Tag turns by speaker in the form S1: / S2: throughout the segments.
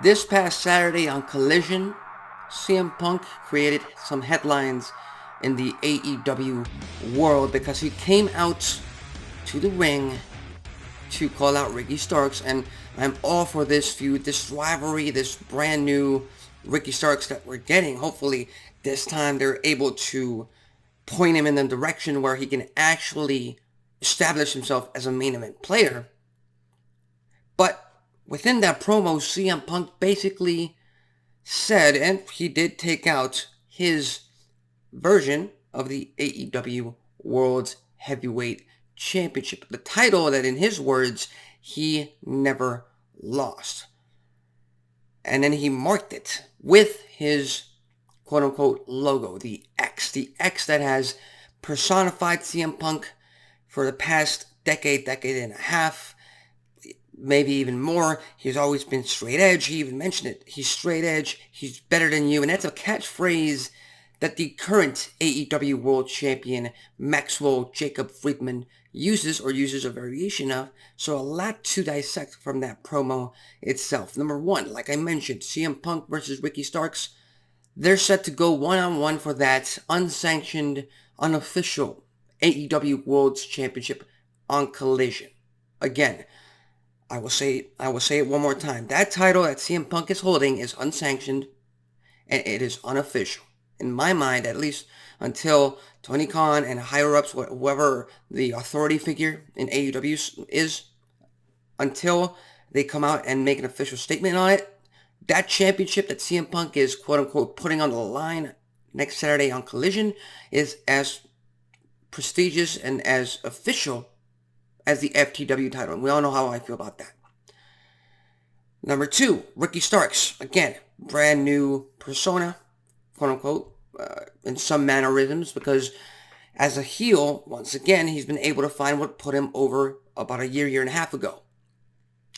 S1: This past Saturday on Collision, CM Punk created some headlines in the AEW world because he came out to the ring to call out Ricky Starks, and I'm all for this feud, this rivalry, this brand new Ricky Starks that we're getting. Hopefully this time they're able to point him in the direction where he can actually establish himself as a main event player. But within that promo, CM Punk basically said, and he did take out his version of the AEW World Heavyweight Championship, the title that in his words he never lost. And then he marked it with his quote-unquote logo, the X that has personified CM Punk for the past decade and a half, maybe even more. He's always been straight edge. He even mentioned it. He's straight edge. He's better than you. And that's a catchphrase that the current AEW World Champion Maxwell Jacob Friedman uses a variation of. So a lot to dissect from that promo itself. Number one, like I mentioned, CM Punk versus Ricky Starks. They're set to go one-on-one for that unsanctioned, unofficial AEW World Championship on Collision. Again, I will say it one more time. That title that CM Punk is holding is unsanctioned and it is unofficial. In my mind, at least until Tony Khan and higher-ups, whoever the authority figure in AEW is, until they come out and make an official statement on it, that championship that CM Punk is quote-unquote putting on the line next Saturday on Collision is as prestigious and as official as the FTW title. And we all know how I feel about that. Number two, Ricky Starks. Again, brand new persona, quote-unquote, in some mannerisms, because as a heel, once again, he's been able to find what put him over about a year and a half ago.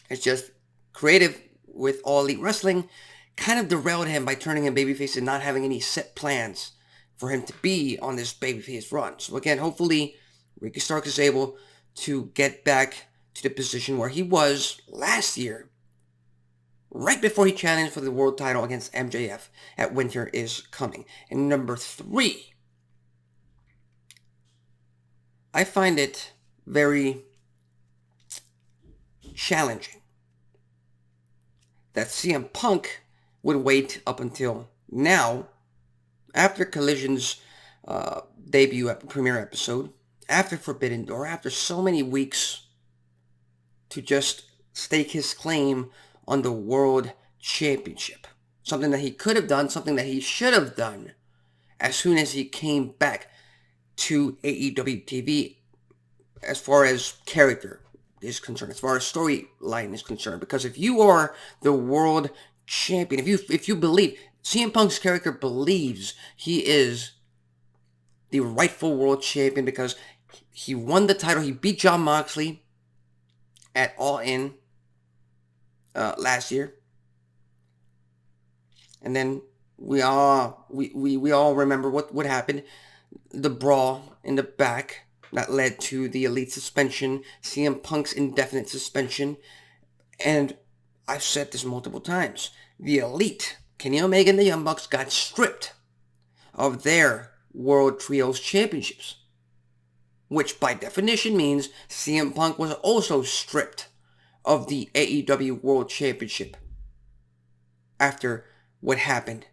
S1: It's just creative with All Elite Wrestling kind of derailed him by turning him babyface and not having any set plans for him to be on this babyface run. So again, hopefully Ricky Starks is able to get back to the position where he was last year, right before he challenged for the world title against MJF at Winter is Coming. And number three, I find it very challenging that CM Punk would wait up until now, after Collision's debut premiere episode, after Forbidden Door, after so many weeks, to just stake his claim on the World Championship. Something that he could have done, something that he should have done as soon as he came back to AEW TV as far as character is concerned, as far as storyline is concerned. Because if you are the world champion, if you believe, CM Punk's character believes he is the rightful world champion because he won the title, he beat Jon Moxley at All In last year. And then we all remember what happened. The brawl in the back that led to the Elite suspension, CM Punk's indefinite suspension. And I've said this multiple times. The Elite, Kenny Omega and the Young Bucks, got stripped of their World Trios Championships, which by definition means CM Punk was also stripped of the AEW World Championship after what happened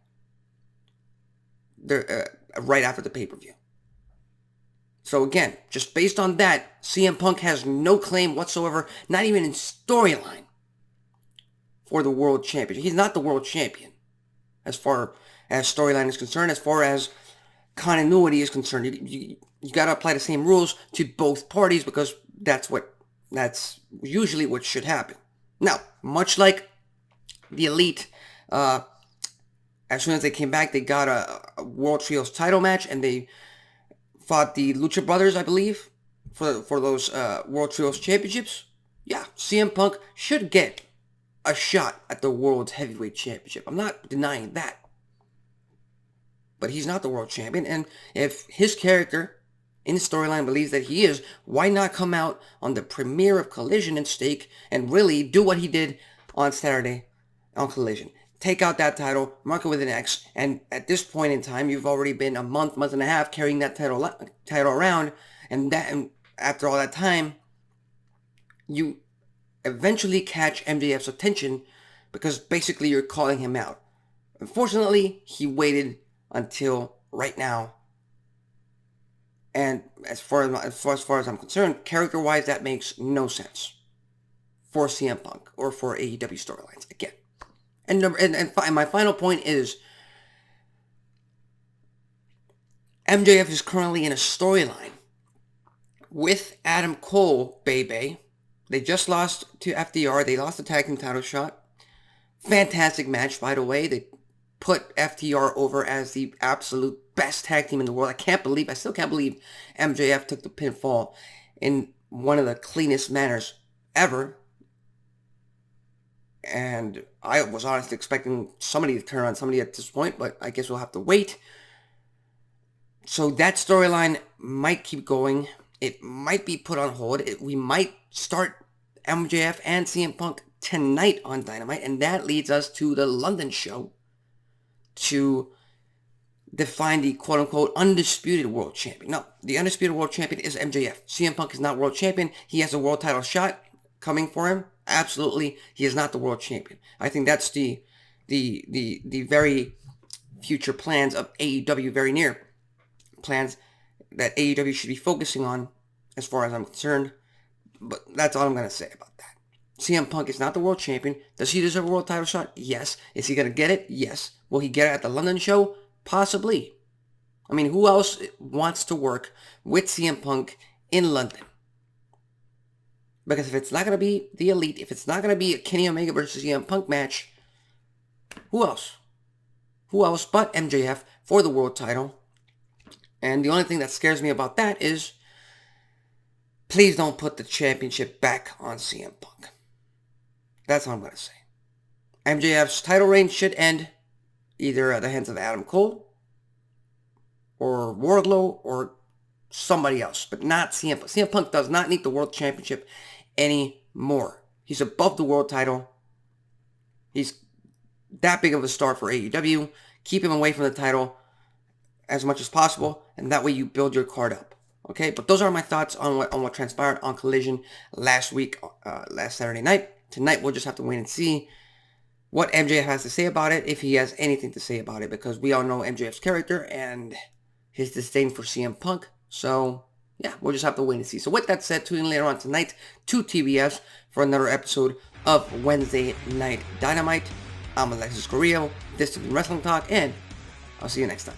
S1: there, right after the pay-per-view. So again, just based on that, CM Punk has no claim whatsoever, not even in storyline, for the World Championship. He's not the World Champion as far as storyline is concerned, as far as continuity is concerned. You got to apply the same rules to both parties because that's usually what should happen. Now, much like the Elite, as soon as they came back, they got a World Trios title match and they fought the Lucha Brothers, I believe, for those World Trios Championships. Yeah, CM Punk should get a shot at the World Heavyweight Championship. I'm not denying that. But he's not the World Champion, and if his character in the storyline believes that he is, why not come out on the premiere of Collision and stake and really do what he did on Saturday on Collision. Take out that title, mark it with an X, and at this point in time, you've already been a month and a half carrying that title around, and after all that time, you eventually catch MJF's attention because basically you're calling him out. Unfortunately, he waited until right now. And as far as I'm concerned, character-wise, that makes no sense for CM Punk or for AEW storylines again. And my final point is MJF is currently in a storyline with Adam Cole, baby. They just lost to FTR. They lost the tag team title shot. Fantastic match, by the way. They put FTR over as the absolute best tag team in the world. I still can't believe MJF took the pinfall in one of the cleanest manners ever. And I was honestly expecting somebody to turn on somebody at this point, but I guess we'll have to wait. So that storyline might keep going. It might be put on hold. We might start MJF and CM Punk tonight on Dynamite, and that leads us to the London show to define the quote-unquote undisputed world champion. No, the undisputed world champion is MJF. CM Punk is not world champion. He has a world title shot coming for him. Absolutely, he is not the world champion. I think that's the very future plans of AEW, very near plans that AEW should be focusing on as far as I'm concerned. But that's all I'm going to say about that. CM Punk is not the world champion. Does he deserve a world title shot? Yes. Is he going to get it? Yes. Will he get it at the London show? Possibly. I mean, who else wants to work with CM Punk in London? Because if it's not going to be the Elite, if it's not going to be a Kenny Omega versus CM Punk match, who else? Who else but MJF for the world title? And the only thing that scares me about that is, please don't put the championship back on CM Punk. That's all I'm going to say. MJF's title reign should end either at the hands of Adam Cole or Wardlow or somebody else, but not CM Punk. CM Punk does not need the world championship anymore. He's above the world title. He's that big of a star for AEW. Keep him away from the title as much as possible, and that way you build your card up. Okay, but those are my thoughts on what transpired on Collision last Saturday night. Tonight we'll just have to wait and see what MJF has to say about it, if he has anything to say about it, because we all know MJF's character and his disdain for CM Punk. So yeah, we'll just have to wait and see. So with that said, tune in later on tonight to TBS for another episode of Wednesday Night Dynamite. I'm Alexis Carrillo. This has been Wrestling Talk, and I'll see you next time.